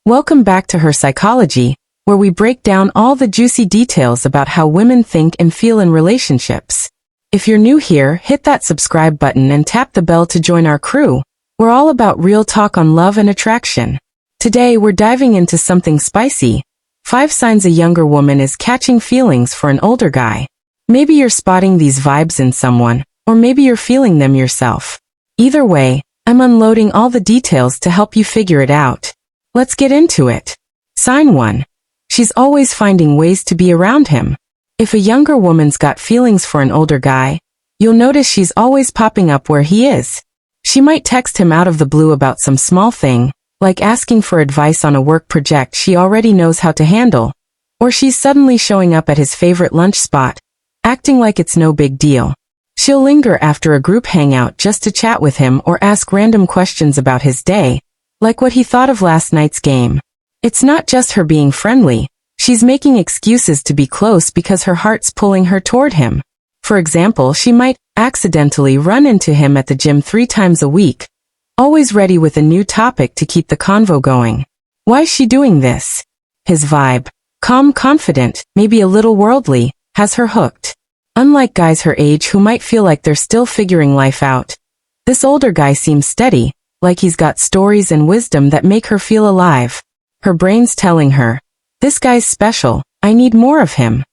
Welcome back to Her Psychology, where we break down all the juicy details about how women think and feel in relationships. If you're new here, hit that subscribe button and tap the bell to join our crew. We're all about real talk on love and attraction. Today, we're diving into something spicy. 5 signs a younger woman is catching feelings for an older guy. Maybe you're spotting these vibes in someone, or maybe you're feeling them yourself. Either way, I'm unloading all the details to help you figure it out. Let's get into it. Sign 1. She's always finding ways to be around him. If a younger woman's got feelings for an older guy, you'll notice she's always popping up where he is. She might text him out of the blue about some small thing, like asking for advice on a work project she already knows how to handle. Or she's suddenly showing up at his favorite lunch spot, acting like it's no big deal. She'll linger after a group hangout just to chat with him or ask random questions about his day, like what he thought of last night's game. It's not just her being friendly. She's making excuses to be close because her heart's pulling her toward him. For example, she might accidentally run into him at the gym 3 times a week, always ready with a new topic to keep the convo going. Why is she doing this? His vibe, calm, confident, maybe a little worldly, has her hooked. Unlike guys her age who might feel like they're still figuring life out, this older guy seems steady, like he's got stories and wisdom that make her feel alive. Her brain's telling her, this guy's special, I need more of him.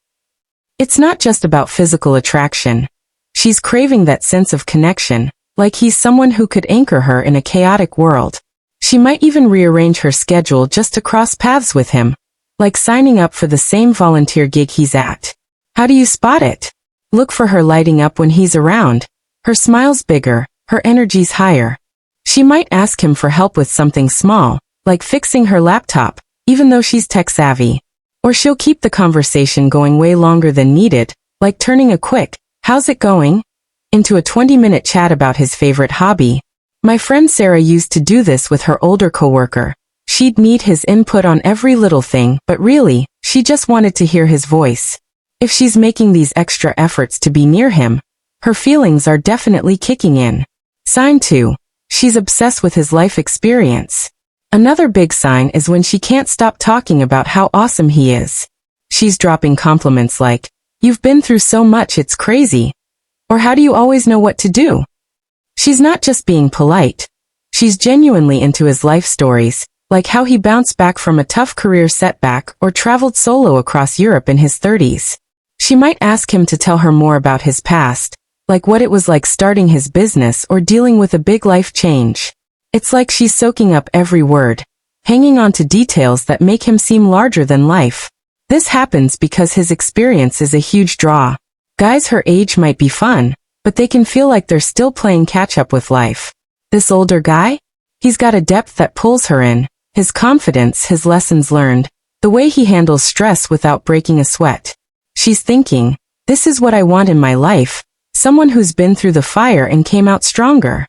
It's not just about physical attraction. She's craving that sense of connection, like he's someone who could anchor her in a chaotic world. She might even rearrange her schedule just to cross paths with him, like signing up for the same volunteer gig he's at. How do you spot it? Look for her lighting up when he's around. Her smile's bigger, her energy's higher. She might ask him for help with something small, like fixing her laptop, even though she's tech-savvy. Or she'll keep the conversation going way longer than needed, like turning a quick, "How's it going?" into a 20-minute chat about his favorite hobby. My friend Sarah used to do this with her older coworker. She'd need his input on every little thing, but really, she just wanted to hear his voice. If she's making these extra efforts to be near him, her feelings are definitely kicking in. Sign 2. She's obsessed with his life experience. Another big sign is when she can't stop talking about how awesome he is. She's dropping compliments like, "You've been through so much it's crazy," or "How do you always know what to do?" She's not just being polite. She's genuinely into his life stories, like how he bounced back from a tough career setback or traveled solo across Europe in his 30s. She might ask him to tell her more about his past, like what it was like starting his business or dealing with a big life change. It's like she's soaking up every word, hanging on to details that make him seem larger than life. This happens because his experience is a huge draw. Guys her age might be fun, but they can feel like they're still playing catch-up with life. This older guy? He's got a depth that pulls her in, his confidence, his lessons learned, the way he handles stress without breaking a sweat. She's thinking, this is what I want in my life. Someone who's been through the fire and came out stronger.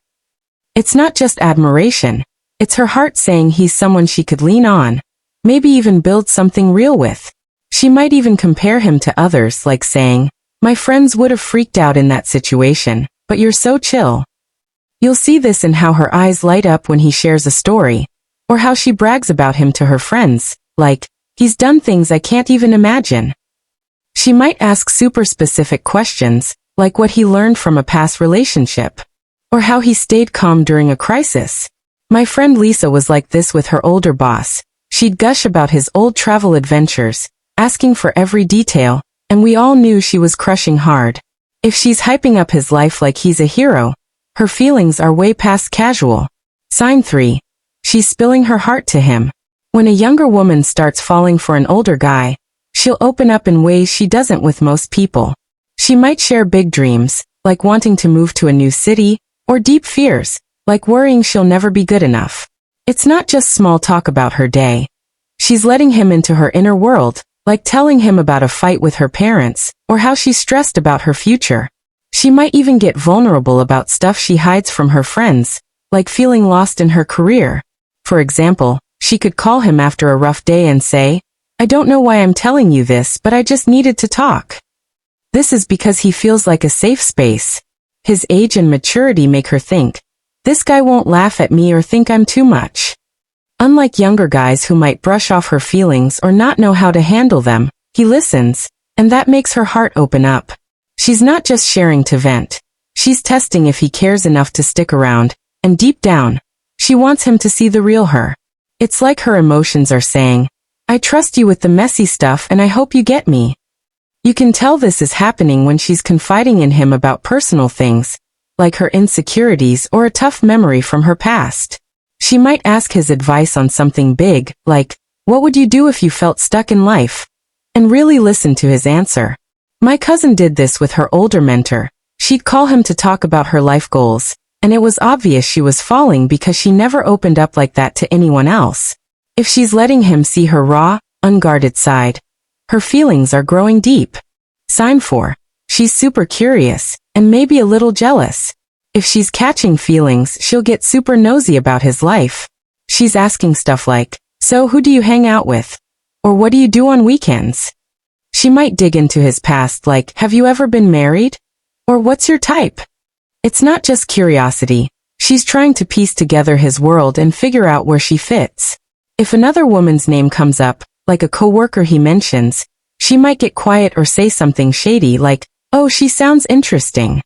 It's not just admiration. It's her heart saying he's someone she could lean on, maybe even build something real with. She might even compare him to others, like saying, "My friends would have freaked out in that situation, but you're so chill." You'll see this in how her eyes light up when he shares a story, or how she brags about him to her friends, like, "He's done things I can't even imagine." She might ask super specific questions, like what he learned from a past relationship, or how he stayed calm during a crisis. My friend Lisa was like this with her older boss. She'd gush about his old travel adventures, asking for every detail, and we all knew she was crushing hard. If she's hyping up his life like he's a hero, her feelings are way past casual. Sign 3. She's spilling her heart to him. When a younger woman starts falling for an older guy, she'll open up in ways she doesn't with most people. She might share big dreams, like wanting to move to a new city, or deep fears, like worrying she'll never be good enough. It's not just small talk about her day. She's letting him into her inner world, like telling him about a fight with her parents, or how she's stressed about her future. She might even get vulnerable about stuff she hides from her friends, like feeling lost in her career. For example, she could call him after a rough day and say, "I don't know why I'm telling you this, but I just needed to talk." This is because he feels like a safe space. His age and maturity make her think, this guy won't laugh at me or think I'm too much. Unlike younger guys who might brush off her feelings or not know how to handle them, he listens, and that makes her heart open up. She's not just sharing to vent. She's testing if he cares enough to stick around, and deep down, she wants him to see the real her. It's like her emotions are saying, I trust you with the messy stuff and I hope you get me. You can tell this is happening when she's confiding in him about personal things, like her insecurities or a tough memory from her past. She might ask his advice on something big, like, what would you do if you felt stuck in life? And really listen to his answer. My cousin did this with her older mentor. She'd call him to talk about her life goals, and it was obvious she was falling because she never opened up like that to anyone else. If she's letting him see her raw, unguarded side, her feelings are growing deep. Sign 4. She's super curious, and maybe a little jealous. If she's catching feelings, she'll get super nosy about his life. She's asking stuff like, so who do you hang out with? Or what do you do on weekends? She might dig into his past like, have you ever been married? Or what's your type? It's not just curiosity. She's trying to piece together his world and figure out where she fits. If another woman's name comes up, like a coworker he mentions, she might get quiet or say something shady like, oh, she sounds interesting.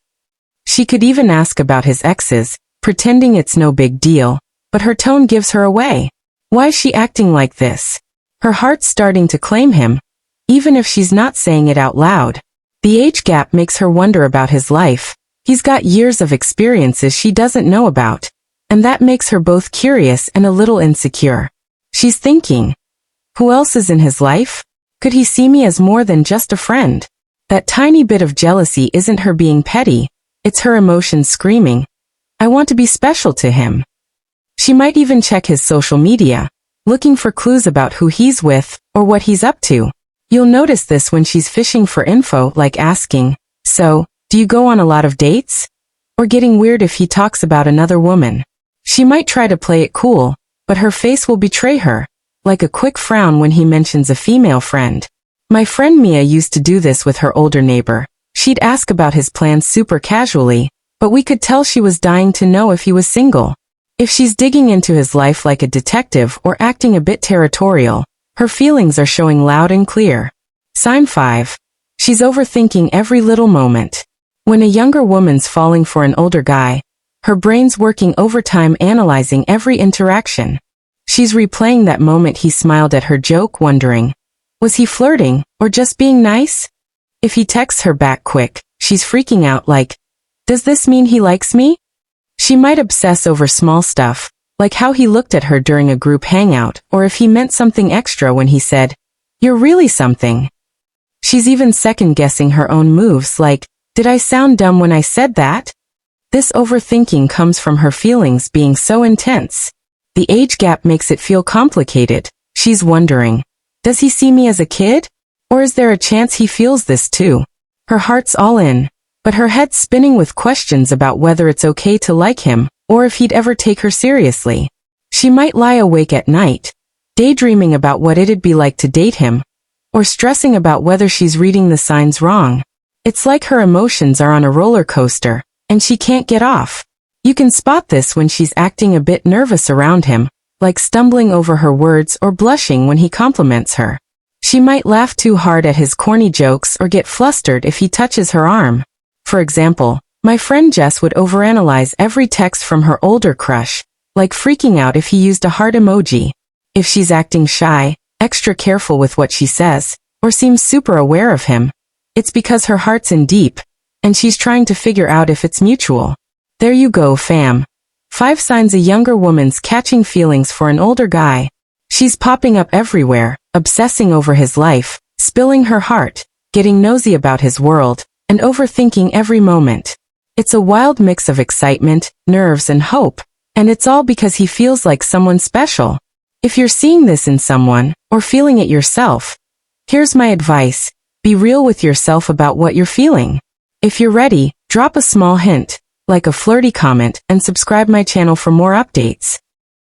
She could even ask about his exes, pretending it's no big deal, but her tone gives her away. Why is she acting like this? Her heart's starting to claim him, even if she's not saying it out loud. The age gap makes her wonder about his life. He's got years of experiences she doesn't know about, and that makes her both curious and a little insecure. She's thinking, who else is in his life? Could he see me as more than just a friend? That tiny bit of jealousy isn't her being petty. It's her emotions screaming, I want to be special to him. She might even check his social media, looking for clues about who he's with or what he's up to. You'll notice this when she's fishing for info, like asking, so, do you go on a lot of dates? Or getting weird if he talks about another woman. She might try to play it cool, but her face will betray her, like a quick frown when he mentions a female friend. My friend Mia used to do this with her older neighbor. She'd ask about his plans super casually, but we could tell she was dying to know if he was single. If she's digging into his life like a detective or acting a bit territorial, her feelings are showing loud and clear. Sign 5. She's overthinking every little moment. When a younger woman's falling for an older guy, her brain's working overtime analyzing every interaction. She's replaying that moment he smiled at her joke, wondering, was he flirting or just being nice? If he texts her back quick, she's freaking out like, does this mean he likes me? She might obsess over small stuff, like how he looked at her during a group hangout or if he meant something extra when he said, you're really something. She's even second-guessing her own moves like, did I sound dumb when I said that? This overthinking comes from her feelings being so intense. The age gap makes it feel complicated. She's wondering, does he see me as a kid? Or is there a chance he feels this too? Her heart's all in, but her head's spinning with questions about whether it's okay to like him, or if he'd ever take her seriously. She might lie awake at night, daydreaming about what it'd be like to date him, or stressing about whether she's reading the signs wrong. It's like her emotions are on a roller coaster, and she can't get off. You can spot this when she's acting a bit nervous around him, like stumbling over her words or blushing when he compliments her. She might laugh too hard at his corny jokes or get flustered if he touches her arm. For example, my friend Jess would overanalyze every text from her older crush, like freaking out if he used a heart emoji. If she's acting shy, extra careful with what she says, or seems super aware of him, it's because her heart's in deep, and she's trying to figure out if it's mutual. There you go, fam. 5 signs a younger woman's catching feelings for an older guy. She's popping up everywhere, obsessing over his life, spilling her heart, getting nosy about his world, and overthinking every moment. It's a wild mix of excitement, nerves, and hope, and it's all because he feels like someone special. If you're seeing this in someone, or feeling it yourself, here's my advice. Be real with yourself about what you're feeling. If you're ready, drop a small hint, like a flirty comment, and subscribe my channel for more updates.